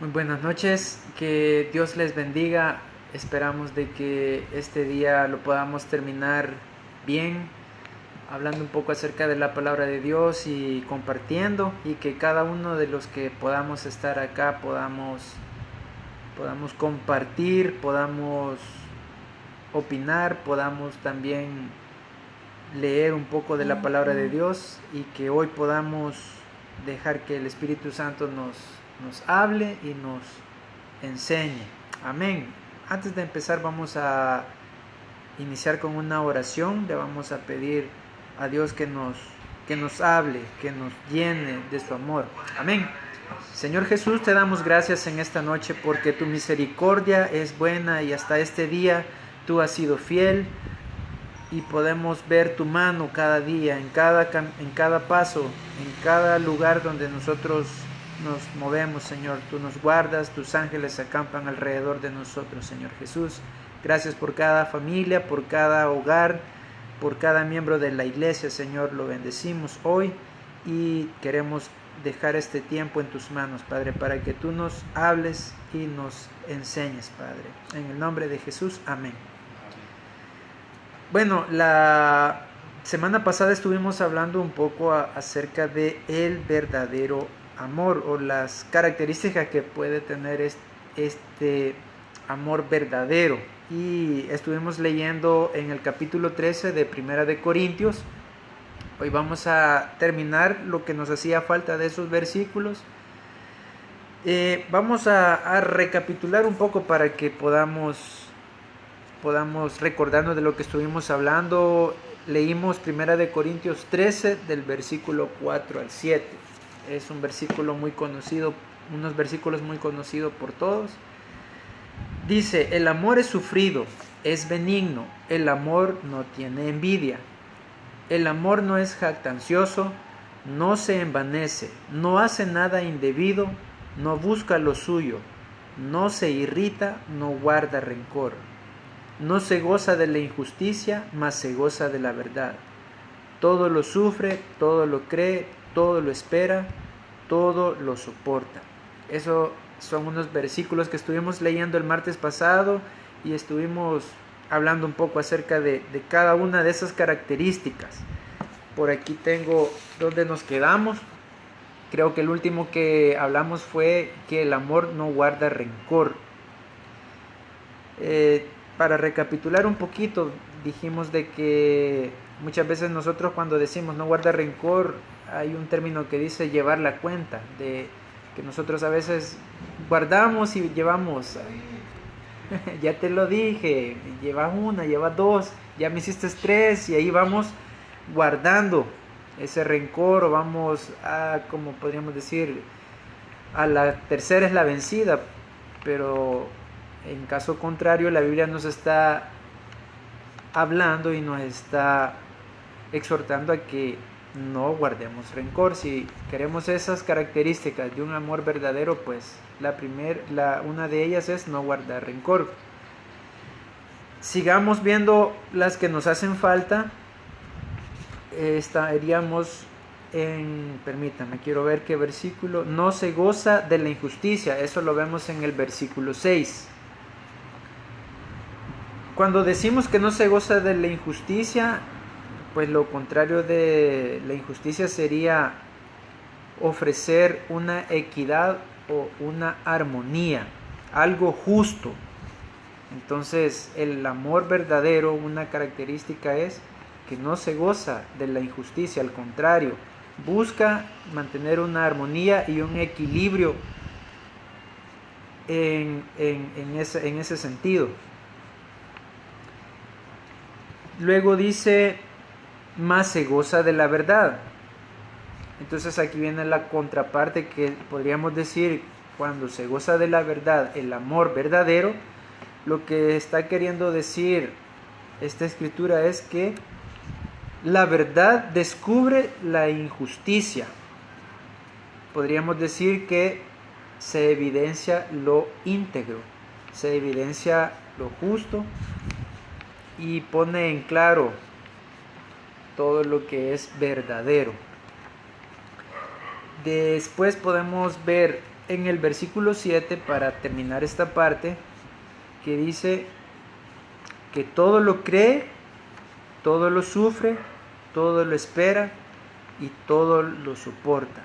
Muy buenas noches, que Dios les bendiga. Esperamos de que este día lo podamos terminar bien, hablando un poco acerca de la palabra de Dios y compartiendo, y que cada uno de los que podamos estar acá podamos compartir, podamos opinar, podamos también leer un poco de la palabra de Dios, y que hoy podamos dejar que el Espíritu Santo nos hable y nos enseñe. Amén. Antes de empezar vamos a iniciar con una oración. Le vamos a pedir a Dios que nos hable, que nos llene de su amor. Amén. Señor Jesús, te damos gracias en esta noche porque tu misericordia es buena y hasta este día tú has sido fiel, y podemos ver tu mano cada día, en cada paso, en cada lugar donde nosotros nos movemos, Señor. Tú nos guardas, tus ángeles acampan alrededor de nosotros, Señor Jesús. Gracias por cada familia, por cada hogar, por cada miembro de la iglesia, Señor. Lo bendecimos hoy y queremos dejar este tiempo en tus manos, Padre, para que tú nos hables y nos enseñes, Padre. En el nombre de Jesús, amén. Bueno, la semana pasada estuvimos hablando un poco acerca de el verdadero amor, o las características que puede tener este amor verdadero. Y estuvimos leyendo en el capítulo 13 de Primera de Corintios. Hoy vamos a terminar lo que nos hacía falta de esos versículos. Vamos a recapitular un poco para que podamos recordarnos de lo que estuvimos hablando. Leímos 1 de Corintios 13 del versículo 4 al 7. Es un versículo muy conocido, unos versículos muy conocidos por todos. Dice: el amor es sufrido, es benigno, el amor no tiene envidia. El amor no es jactancioso, no se envanece, no hace nada indebido, no busca lo suyo, no se irrita, no guarda rencor. No se goza de la injusticia, mas se goza de la verdad. Todo lo sufre, todo lo cree, todo lo espera, todo lo soporta. Esos son unos versículos que estuvimos leyendo el martes pasado, y estuvimos hablando un poco acerca de cada una de esas características. Por aquí tengo donde nos quedamos. Creo que el último que hablamos fue que el amor no guarda rencor. Para recapitular un poquito, dijimos de que muchas veces nosotros cuando decimos no guarda rencor, hay un término que dice llevar la cuenta, de que nosotros a veces guardamos y llevamos, ya te lo dije, llevas una, llevas dos, ya me hiciste tres, y ahí vamos guardando ese rencor, o vamos a, como podríamos decir, a la tercera es la vencida. Pero en caso contrario, la Biblia nos está hablando y nos está exhortando a que no guardemos rencor. Si queremos esas características de un amor verdadero, pues una de ellas es no guardar rencor. Sigamos viendo las que nos hacen falta. Estaríamos permítanme, quiero ver qué versículo. No se goza de la injusticia, eso lo vemos en el versículo 6. Cuando decimos que no se goza de la injusticia, pues lo contrario de la injusticia sería ofrecer una equidad o una armonía, algo justo. Entonces, el amor verdadero, una característica es que no se goza de la injusticia, al contrario, busca mantener una armonía y un equilibrio en ese sentido. Luego dice: más se goza de la verdad. Entonces aquí viene la contraparte, que podríamos decir, cuando se goza de la verdad, el amor verdadero, lo que está queriendo decir esta escritura es que la verdad descubre la injusticia. Podríamos decir que se evidencia lo íntegro, se evidencia lo justo, y pone en claro todo lo que es verdadero. Después podemos ver en el versículo 7, para terminar esta parte, que dice que todo lo cree, todo lo sufre, todo lo espera y todo lo soporta.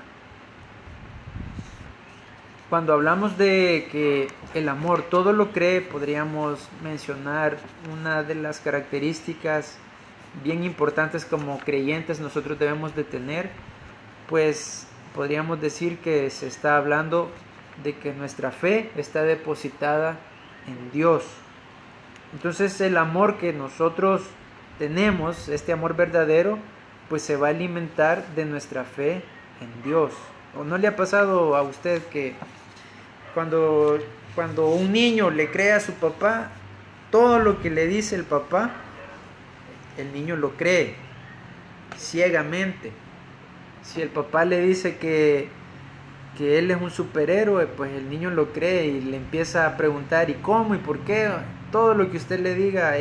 Cuando hablamos de que el amor todo lo cree, podríamos mencionar una de las características bien importantes como creyentes nosotros debemos de tener, pues podríamos decir que se está hablando de que nuestra fe está depositada en Dios. Entonces el amor que nosotros tenemos, este amor verdadero, pues se va a alimentar de nuestra fe en Dios. ¿O no le ha pasado a usted que cuando un niño le cree a su papá, todo lo que le dice el papá, el niño lo cree ciegamente? Si el papá le dice que él es un superhéroe, pues el niño lo cree y le empieza a preguntar ¿y cómo y por qué? Todo lo que usted le diga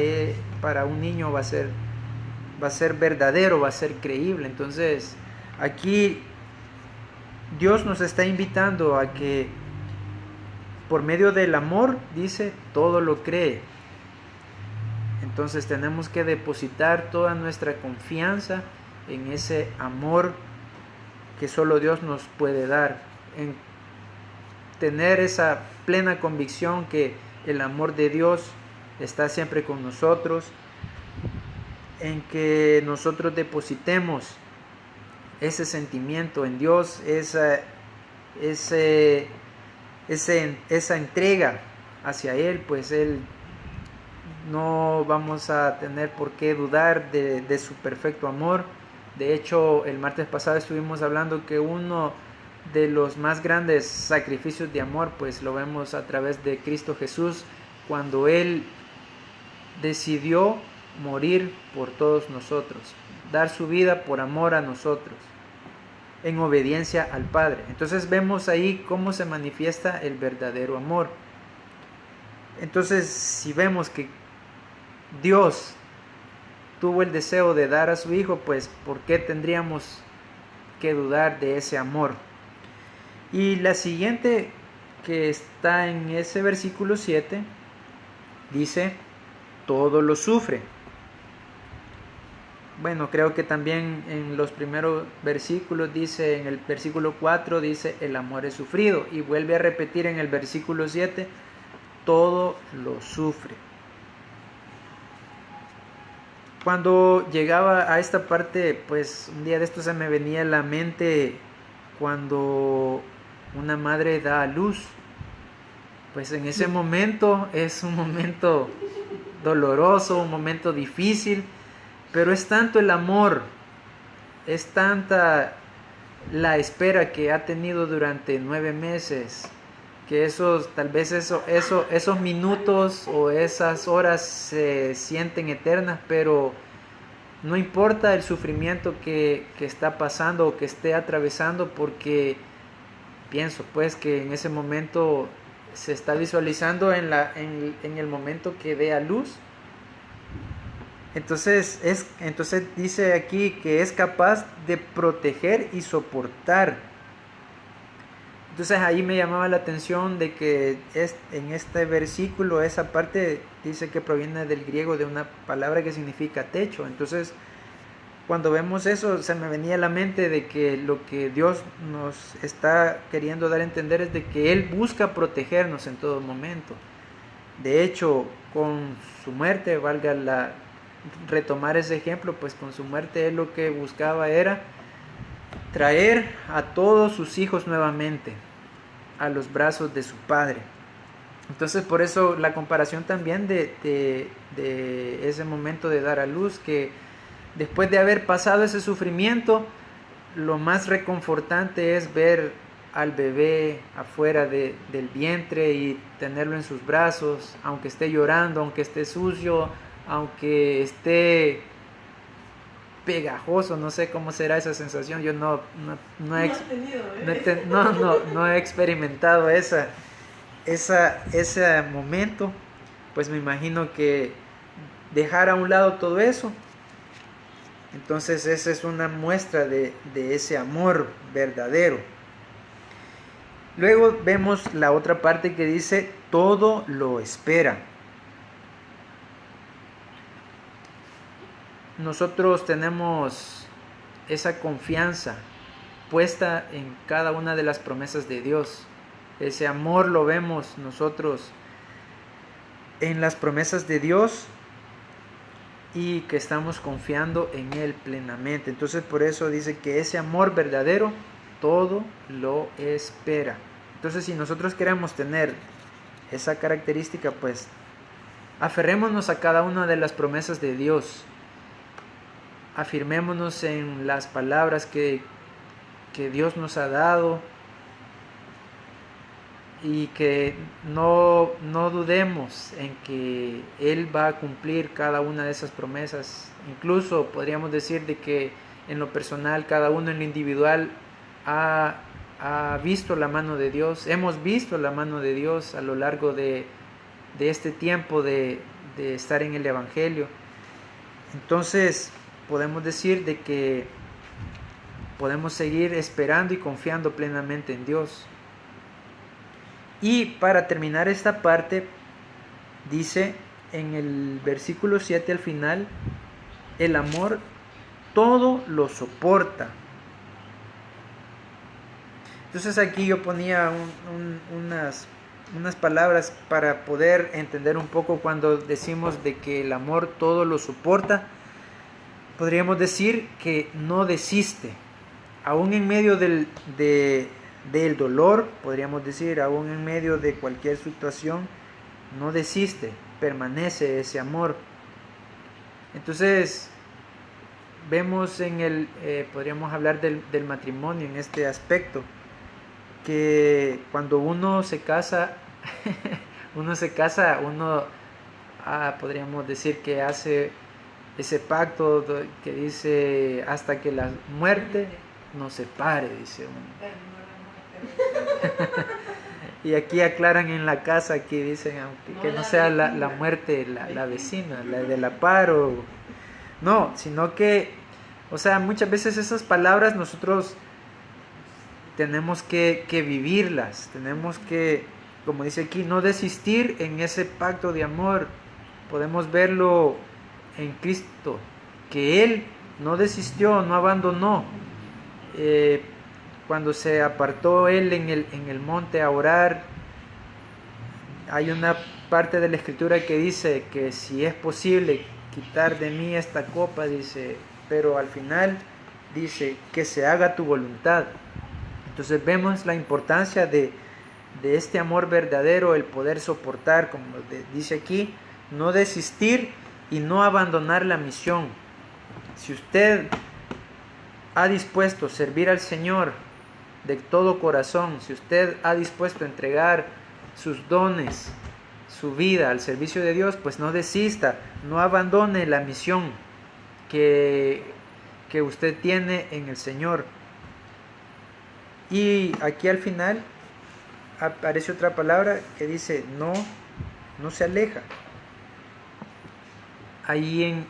para un niño va a ser verdadero, va a ser creíble. Entonces aquí Dios nos está invitando a que por medio del amor, dice, todo lo cree. Entonces tenemos que depositar toda nuestra confianza en ese amor que solo Dios nos puede dar, en tener esa plena convicción que el amor de Dios está siempre con nosotros, en que nosotros depositemos ese sentimiento en Dios, esa entrega hacia Él, pues Él no vamos a tener por qué dudar de su perfecto amor. De hecho, el martes pasado estuvimos hablando que uno de los más grandes sacrificios de amor, pues lo vemos a través de Cristo Jesús, cuando Él decidió morir por todos nosotros, dar su vida por amor a nosotros, en obediencia al Padre. Entonces vemos ahí cómo se manifiesta el verdadero amor. Entonces, si vemos que Dios tuvo el deseo de dar a su Hijo, pues ¿por qué tendríamos que dudar de ese amor? Y la siguiente, que está en ese versículo 7, dice, todo lo sufre. Bueno, creo que también en los primeros versículos dice, en el versículo 4 dice, el amor es sufrido, y vuelve a repetir en el versículo 7, todo lo sufre. Cuando llegaba a esta parte, pues un día de esto se me venía a la mente cuando una madre da a luz. Pues en ese momento es un momento doloroso, un momento difícil, pero es tanto el amor, es tanta la espera que ha tenido durante 9 meses, que tal vez esos minutos o esas horas se sienten eternas, pero no importa el sufrimiento que está pasando o que esté atravesando, porque pienso pues que en ese momento se está visualizando en el momento que dé a luz. Entonces dice aquí que es capaz de proteger y soportar. Entonces ahí me llamaba la atención de que en este versículo esa parte dice que proviene del griego de una palabra que significa techo. Entonces cuando vemos eso se me venía a la mente de que lo que Dios nos está queriendo dar a entender es de que Él busca protegernos en todo momento. De hecho, con su muerte, retomar ese ejemplo, pues con su muerte Él lo que buscaba era traer a todos sus hijos nuevamente a los brazos de su Padre. Entonces por eso la comparación también de ese momento de dar a luz, que después de haber pasado ese sufrimiento, lo más reconfortante es ver al bebé afuera del vientre y tenerlo en sus brazos, aunque esté llorando, aunque esté sucio, aunque esté pegajoso, no sé cómo será esa sensación. Yo no he experimentado ese momento. Pues me imagino que dejar a un lado todo eso, entonces esa es una muestra de ese amor verdadero. Luego vemos la otra parte que dice, todo lo espera. Nosotros tenemos esa confianza puesta en cada una de las promesas de Dios. Ese amor lo vemos nosotros en las promesas de Dios y que estamos confiando en Él plenamente. Entonces por eso dice que ese amor verdadero todo lo espera. Entonces si nosotros queremos tener esa característica, pues aferrémonos a cada una de las promesas de Dios. Afirmémonos en las palabras que Dios nos ha dado y que no dudemos en que Él va a cumplir cada una de esas promesas. Incluso podríamos decir de que en lo personal, cada uno en lo individual ha visto la mano de Dios. Hemos visto la mano de Dios a lo largo de este tiempo de estar en el Evangelio. Entonces podemos decir de que podemos seguir esperando y confiando plenamente en Dios. Y para terminar esta parte, dice en el versículo 7 al final, el amor todo lo soporta. Entonces aquí yo ponía unas palabras para poder entender un poco cuando decimos de que el amor todo lo soporta. Podríamos decir que no desiste, aún en medio del dolor, podríamos decir, aún en medio de cualquier situación, no desiste, permanece ese amor. Entonces, vemos podríamos hablar del matrimonio en este aspecto, que cuando uno se casa, podríamos decir que hace ese pacto que dice hasta que la muerte nos separe, dice uno. Y aquí aclaran en la casa que dicen que no sea la muerte la vecina, la de la par, no, sino que, o sea, muchas veces esas palabras nosotros tenemos que vivirlas, tenemos que, como dice aquí, no desistir en ese pacto de amor. Podemos verlo en Cristo, que Él no desistió, no abandonó. Cuando se apartó Él en el monte a orar, hay una parte de la Escritura que dice que si es posible quitar de mí esta copa, dice, pero al final dice que se haga tu voluntad. Entonces vemos la importancia de este amor verdadero, el poder soportar, como dice aquí, no desistir y no abandonar la misión. Si usted ha dispuesto a servir al Señor de todo corazón, si usted ha dispuesto a entregar sus dones, su vida al servicio de Dios, pues no desista, no abandone la misión que usted tiene en el Señor. Y aquí al final aparece otra palabra que dice no se aleja. Ahí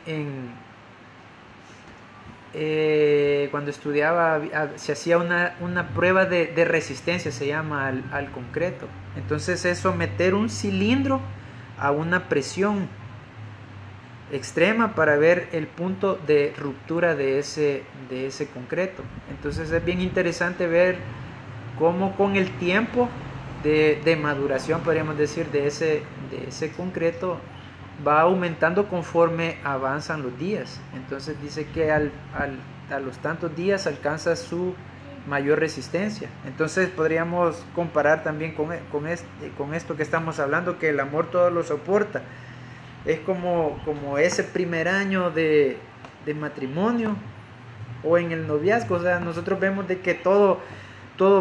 cuando estudiaba se hacía una prueba de resistencia, se llama al concreto. Entonces es someter un cilindro a una presión extrema para ver el punto de ruptura de ese concreto. Entonces es bien interesante ver cómo con el tiempo de maduración, podríamos decir, de ese concreto, va aumentando conforme avanzan los días. Entonces dice que a los tantos días alcanza su mayor resistencia. Entonces podríamos comparar también con esto que estamos hablando, que el amor todo lo soporta. Es como ese primer año de matrimonio o en el noviazgo. O sea, nosotros vemos de que todo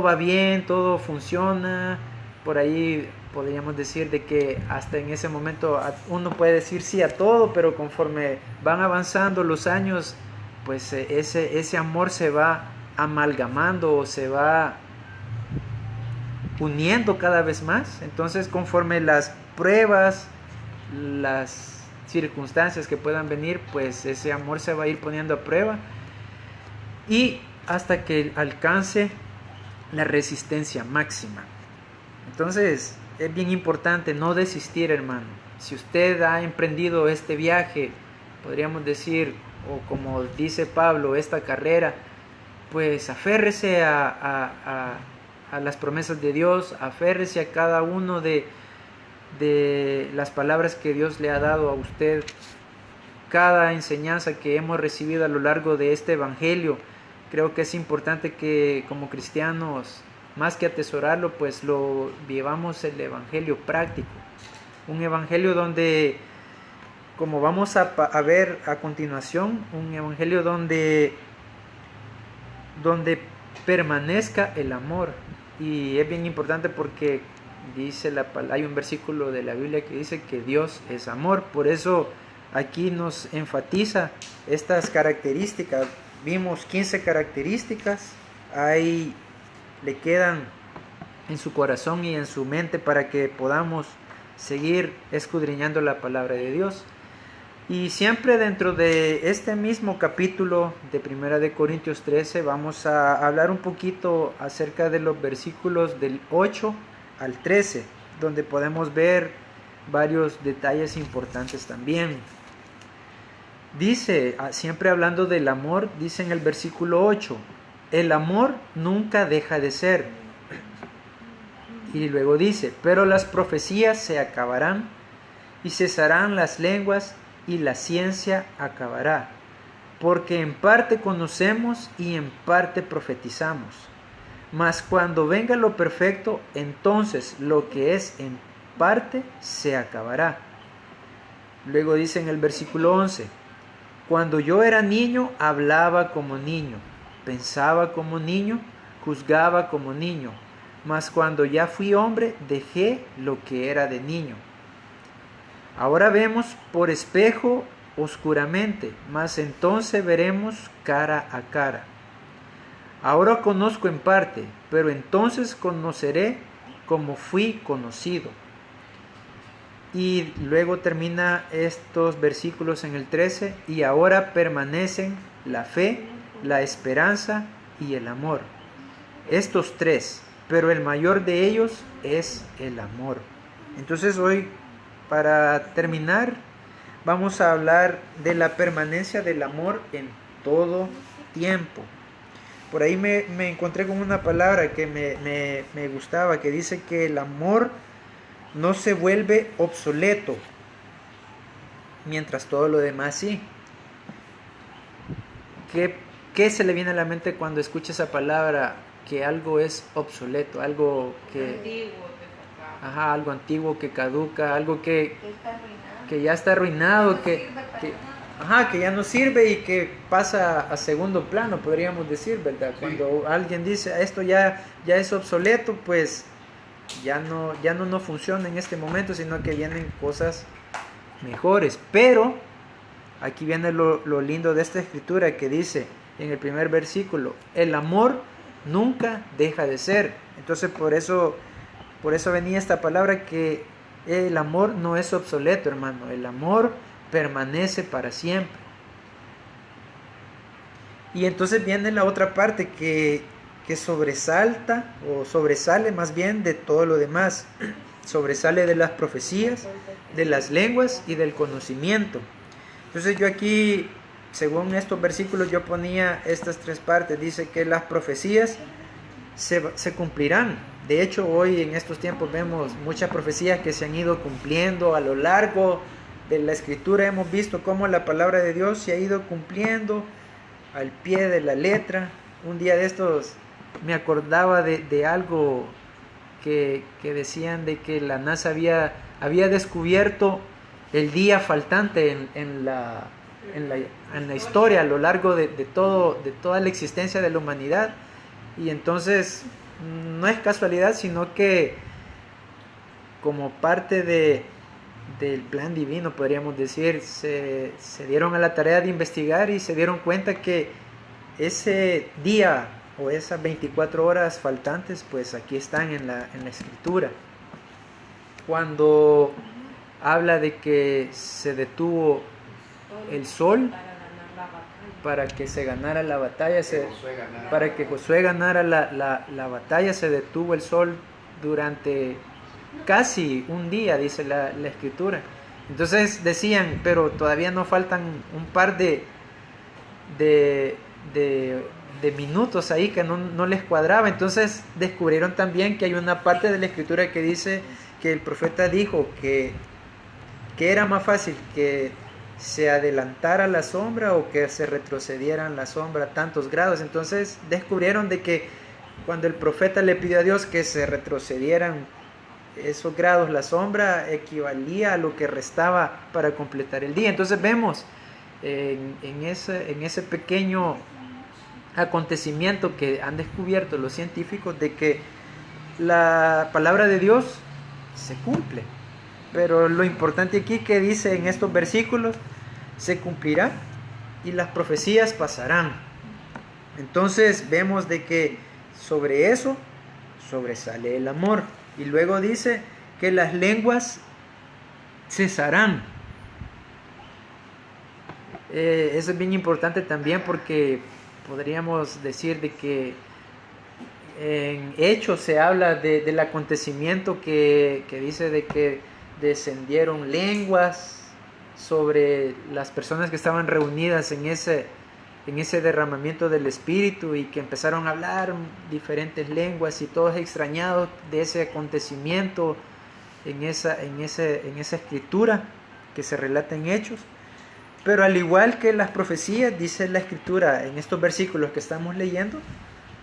va bien, todo funciona. Por ahí podríamos decir de que hasta en ese momento uno puede decir sí a todo, pero conforme van avanzando los años, pues ese amor se va amalgamando o se va uniendo cada vez más. Entonces, conforme las pruebas, las circunstancias que puedan venir, pues ese amor se va a ir poniendo a prueba y hasta que alcance la resistencia máxima. Entonces, es bien importante no desistir, hermano. Si usted ha emprendido este viaje, podríamos decir, o como dice Pablo, esta carrera, pues aférrese a las promesas de Dios, aférrese a cada uno de las palabras que Dios le ha dado a usted, cada enseñanza que hemos recibido a lo largo de este evangelio. Creo que es importante que como cristianos, más que atesorarlo, pues lo vivamos el evangelio práctico, un evangelio donde, como vamos a ver a continuación, un evangelio donde permanezca el amor. Y es bien importante porque dice hay un versículo de la Biblia que dice que Dios es amor. Por eso aquí nos enfatiza estas características. Vimos 15 características, ahí le quedan en su corazón y en su mente para que podamos seguir escudriñando la palabra de Dios. Y siempre dentro de este mismo capítulo de 1 de Corintios 13 vamos a hablar un poquito acerca de los versículos del 8 al 13, donde podemos ver varios detalles importantes también. Dice, siempre hablando del amor, dice en el versículo 8, el amor nunca deja de ser. Y luego dice, pero las profecías se acabarán y cesarán las lenguas y la ciencia acabará, porque en parte conocemos y en parte profetizamos. Mas cuando venga lo perfecto, entonces lo que es en parte se acabará. Luego dice en el versículo 11, cuando yo era niño, hablaba como niño, pensaba como niño, juzgaba como niño, mas cuando ya fui hombre, dejé lo que era de niño. Ahora vemos por espejo oscuramente, mas entonces veremos cara a cara. Ahora conozco en parte, pero entonces conoceré como fui conocido. Y luego termina estos versículos en el 13, y ahora permanecen la fe, la esperanza y el amor. Estos tres, pero el mayor de ellos es el amor. Entonces hoy, para terminar, vamos a hablar de la permanencia del amor en todo tiempo. Por ahí me encontré con una palabra que me gustaba, que dice que el amor no se vuelve obsoleto, mientras todo lo demás sí. ¿Qué se le viene a la mente cuando escucha esa palabra? Que algo es obsoleto, algo que... algo antiguo que caduca, algo que ya está arruinado, que ya no sirve y que pasa a segundo plano, podríamos decir, ¿verdad? Sí. Cuando alguien dice esto ya es obsoleto, pues ya no funciona en este momento, sino que vienen cosas mejores. Pero aquí viene lo lindo de esta escritura, que dice en el primer versículo, el amor nunca deja de ser. Entonces por eso venía esta palabra, que el amor no es obsoleto, hermano. El amor permanece para siempre. Y entonces viene la otra parte que sobresalta, o sobresale más bien de todo lo demás. Sobresale de las profecías, de las lenguas y del conocimiento. Entonces yo aquí, según estos versículos, yo ponía estas tres partes. Dice que las profecías se cumplirán. De hecho, hoy en estos tiempos vemos muchas profecías que se han ido cumpliendo a lo largo de la escritura. Hemos visto cómo la palabra de Dios se ha ido cumpliendo al pie de la letra. Un día de estos me acordaba de algo que decían de que la NASA había descubierto el día faltante en la historia a lo largo de toda la existencia de la humanidad. Y entonces no es casualidad, sino que como parte del plan divino, podríamos decir, se dieron a la tarea de investigar y se dieron cuenta que ese día o esas 24 horas faltantes, pues aquí están en la escritura. Cuando habla de que se detuvo el sol para que se ganara la batalla, para que Josué ganara la batalla, se detuvo el sol durante casi un día, dice la escritura. Entonces decían, pero todavía nos faltan un par de minutos ahí que no les cuadraba. Entonces descubrieron también que hay una parte de la escritura que dice que el profeta dijo que era más fácil que se adelantara la sombra o que se retrocediera la sombra tantos grados. Entonces descubrieron de que cuando el profeta le pidió a Dios que se retrocedieran esos grados, la sombra equivalía a lo que restaba para completar el día. Entonces vemos en ese pequeño acontecimiento que han descubierto los científicos de que la palabra de Dios se cumple. Pero lo importante aquí que dice en estos versículos, se cumplirá y las profecías pasarán. Entonces vemos de que sobre eso sobresale el amor. Y luego dice que las lenguas cesarán. Eso es bien importante también porque podríamos decir de que en Hechos se habla del acontecimiento que dice de que descendieron lenguas sobre las personas que estaban reunidas en ese derramamiento del Espíritu y que empezaron a hablar diferentes lenguas y todos extrañados de ese acontecimiento en esa escritura que se relata en Hechos. Pero al igual que las profecías, dice la escritura en estos versículos que estamos leyendo,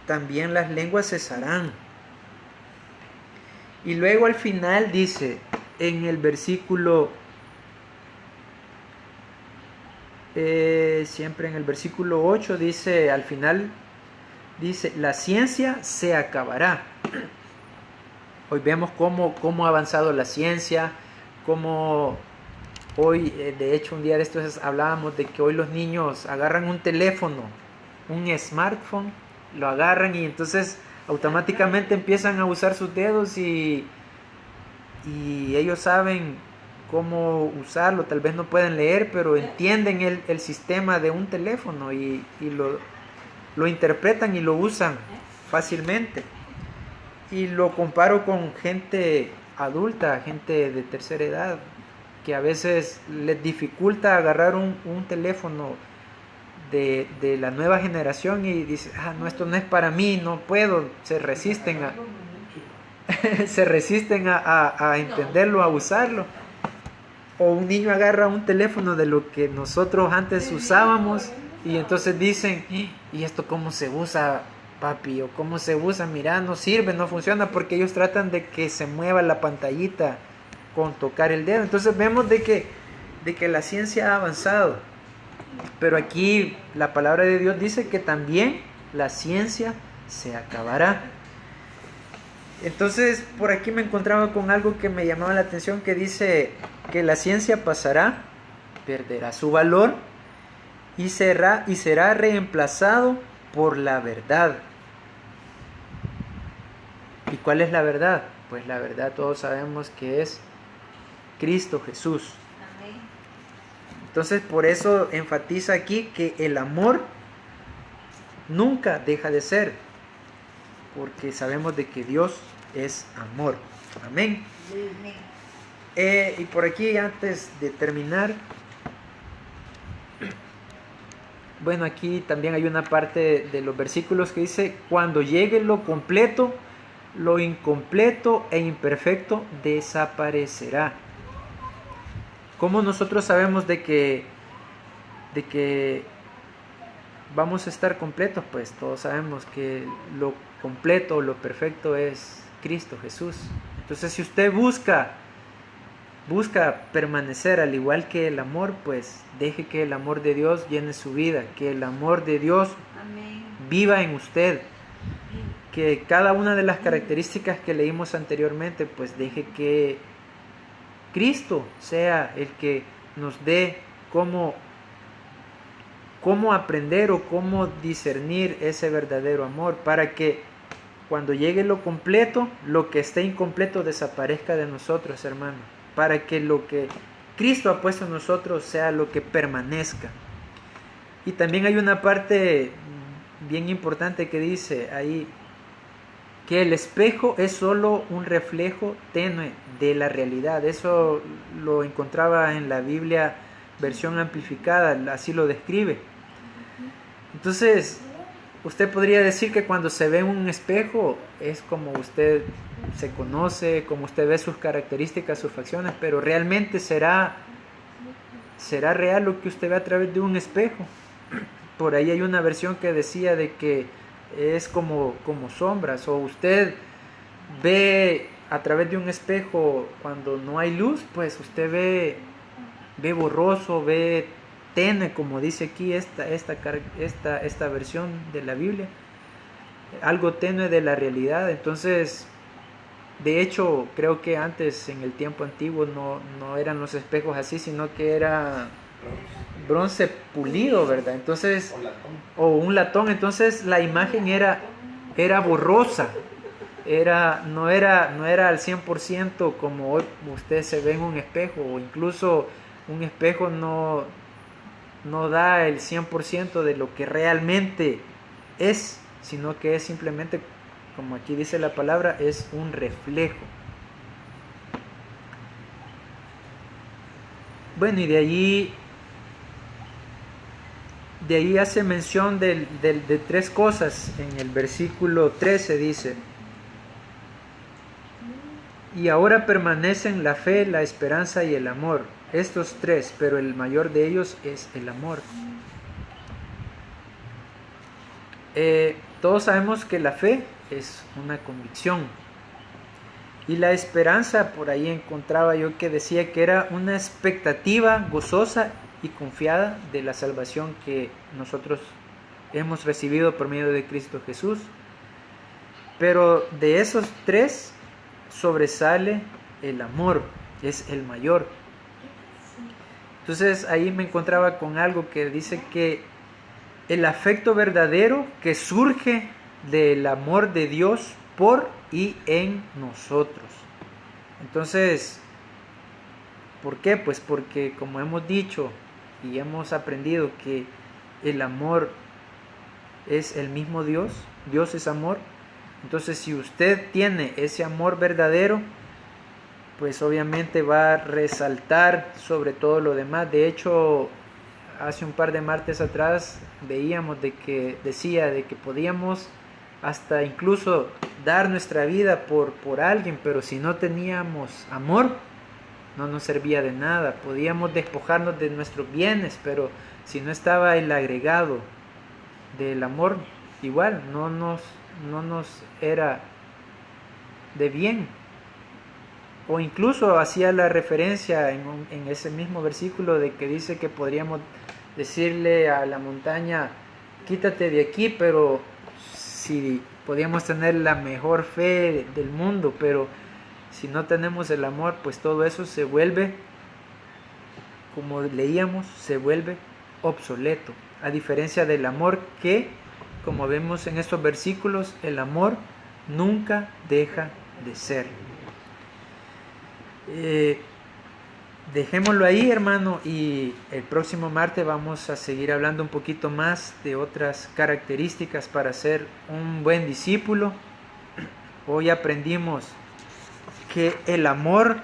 también las lenguas cesarán. Y luego al final dice, en el versículo, siempre en el versículo 8 dice, al final dice, la ciencia se acabará. Hoy vemos cómo ha avanzado la ciencia, cómo hoy, de hecho un día de estos hablábamos de que hoy los niños agarran un teléfono, un smartphone, lo agarran y entonces automáticamente empiezan a usar sus dedos y ellos saben cómo usarlo. Tal vez no pueden leer, pero entienden el sistema de un teléfono y lo interpretan y lo usan fácilmente. Y lo comparo con gente adulta, gente de tercera edad, que a veces les dificulta agarrar un teléfono de la nueva generación y dicen, no, esto no es para mí, no puedo, se resisten a entenderlo, a usarlo. O un niño agarra un teléfono de lo que nosotros antes usábamos y entonces dicen, ¿y esto cómo se usa, papi? O cómo se usa, mira, no sirve, no funciona, porque ellos tratan de que se mueva la pantallita con tocar el dedo. Entonces vemos de que la ciencia ha avanzado, pero aquí la palabra de Dios dice que también la ciencia se acabará. Entonces por aquí me encontraba con algo que me llamaba la atención, que dice que la ciencia pasará, perderá su valor y será reemplazado por la verdad. ¿Y cuál es la verdad? Pues la verdad todos sabemos que es Cristo Jesús. Amén. Entonces por eso enfatiza aquí que el amor nunca deja de ser, porque sabemos de que Dios es amor. Amén. Y por aquí, antes de terminar, bueno, aquí también hay una parte de los versículos que dice, cuando llegue lo completo, lo incompleto e imperfecto desaparecerá. ¿Cómo nosotros sabemos de que vamos a estar completos? Pues todos sabemos que lo completo, lo perfecto es Cristo Jesús. Entonces si usted busca permanecer al igual que el amor, pues deje que el amor de Dios llene su vida, que el amor de Dios viva en usted, que cada una de las características que leímos anteriormente, pues deje que Cristo sea el que nos dé cómo aprender o cómo discernir ese verdadero amor, para que cuando llegue lo completo, lo que esté incompleto desaparezca de nosotros, hermanos, para que lo que Cristo ha puesto en nosotros sea lo que permanezca. Y también hay una parte bien importante que dice ahí, que el espejo es solo un reflejo tenue de la realidad. Eso lo encontraba en la Biblia versión amplificada, así lo describe. Entonces, usted podría decir que cuando se ve en un espejo es como usted se conoce, como usted ve sus características, sus facciones, pero realmente será real lo que usted ve a través de un espejo. Por ahí hay una versión que decía de que es como sombras, o usted ve a través de un espejo cuando no hay luz, pues usted ve borroso, ve tenue, como dice aquí esta versión de la Biblia, algo tenue de la realidad. Entonces, de hecho, creo que antes, en el tiempo antiguo, no eran los espejos así, sino que era bronce pulido, ¿verdad? Entonces, o un latón. Entonces la imagen era borrosa, no era al 100% como hoy usted se ve en un espejo, o incluso un espejo no da el 100% de lo que realmente es, sino que es simplemente, como aquí dice la palabra, es un reflejo. Bueno, y de ahí hace mención de 3 cosas. En el versículo 13 dice: y ahora permanecen la fe, la esperanza y el amor. Estos 3, pero el mayor de ellos es el amor. Todos sabemos que la fe es una convicción. Y la esperanza, por ahí encontraba yo que decía que era una expectativa gozosa y confiada de la salvación que nosotros hemos recibido por medio de Cristo Jesús. Pero de esos 3 sobresale el amor, es el mayor. Entonces ahí me encontraba con algo que dice que el afecto verdadero que surge del amor de Dios por y en nosotros. Entonces, ¿por qué? Pues porque, como hemos dicho y hemos aprendido, que el amor es el mismo Dios, Dios es amor. Entonces, si usted tiene ese amor verdadero, pues obviamente va a resaltar sobre todo lo demás. De hecho, hace un par de martes atrás veíamos decía de que podíamos hasta incluso dar nuestra vida por alguien, pero si no teníamos amor, no nos servía de nada. Podíamos despojarnos de nuestros bienes, pero si no estaba el agregado del amor, igual no nos era de bien. O incluso hacía la referencia en ese mismo versículo de que dice que podríamos decirle a la montaña: quítate de aquí, pero si podíamos tener la mejor fe del mundo, pero si no tenemos el amor, pues todo eso se vuelve, como leíamos, se vuelve obsoleto. A diferencia del amor que, como vemos en estos versículos, el amor nunca deja de ser. Dejémoslo ahí, hermano, y el próximo martes vamos a seguir hablando un poquito más de otras características para ser un buen discípulo. Hoy aprendimos que el amor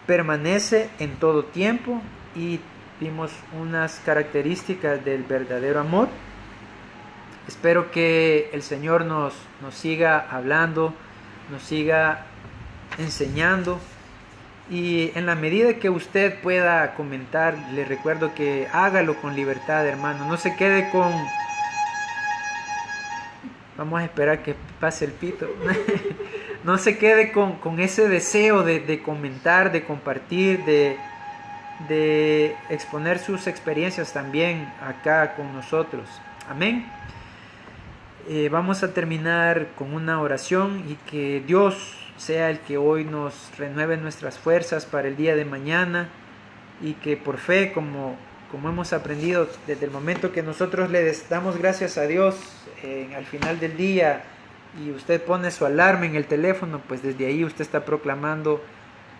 permanece en todo tiempo y vimos unas características del verdadero amor. Espero que el Señor nos siga hablando, nos siga enseñando. Y en la medida que usted pueda comentar, le recuerdo que hágalo con libertad, hermano. No se quede con... Vamos a esperar que pase el pito. No se quede con ese deseo de comentar, de compartir, de exponer sus experiencias también acá con nosotros. Amén. Vamos a terminar con una oración, y que Dios sea el que hoy nos renueve nuestras fuerzas para el día de mañana, y que por fe, como hemos aprendido desde el momento que nosotros le damos gracias a Dios al final del día, y usted pone su alarma en el teléfono, pues desde ahí usted está proclamando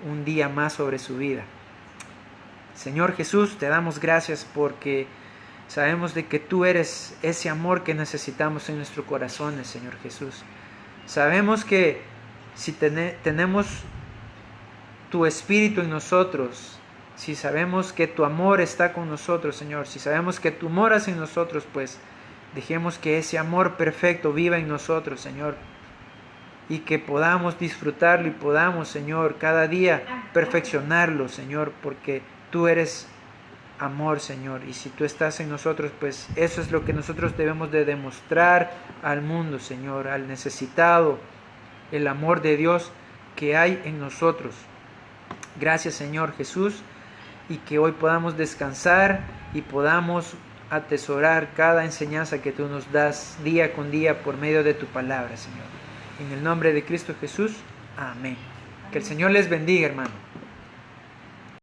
un día más sobre su vida. Señor Jesús, te damos gracias porque sabemos de que tú eres ese amor que necesitamos en nuestros corazones, Señor Jesús. Sabemos que si tenemos tu Espíritu en nosotros, si sabemos que tu amor está con nosotros, Señor, si sabemos que tú moras en nosotros, pues dejemos que ese amor perfecto viva en nosotros, Señor, y que podamos disfrutarlo y podamos, Señor, cada día perfeccionarlo, Señor, porque tú eres amor, Señor, y si tú estás en nosotros, pues eso es lo que nosotros debemos de demostrar al mundo, Señor, al necesitado, el amor de Dios que hay en nosotros. Gracias, Señor Jesús, y que hoy podamos descansar y podamos atesorar cada enseñanza que tú nos das día con día por medio de tu palabra, Señor. En el nombre de Cristo Jesús, amén. Que el Señor les bendiga, hermano.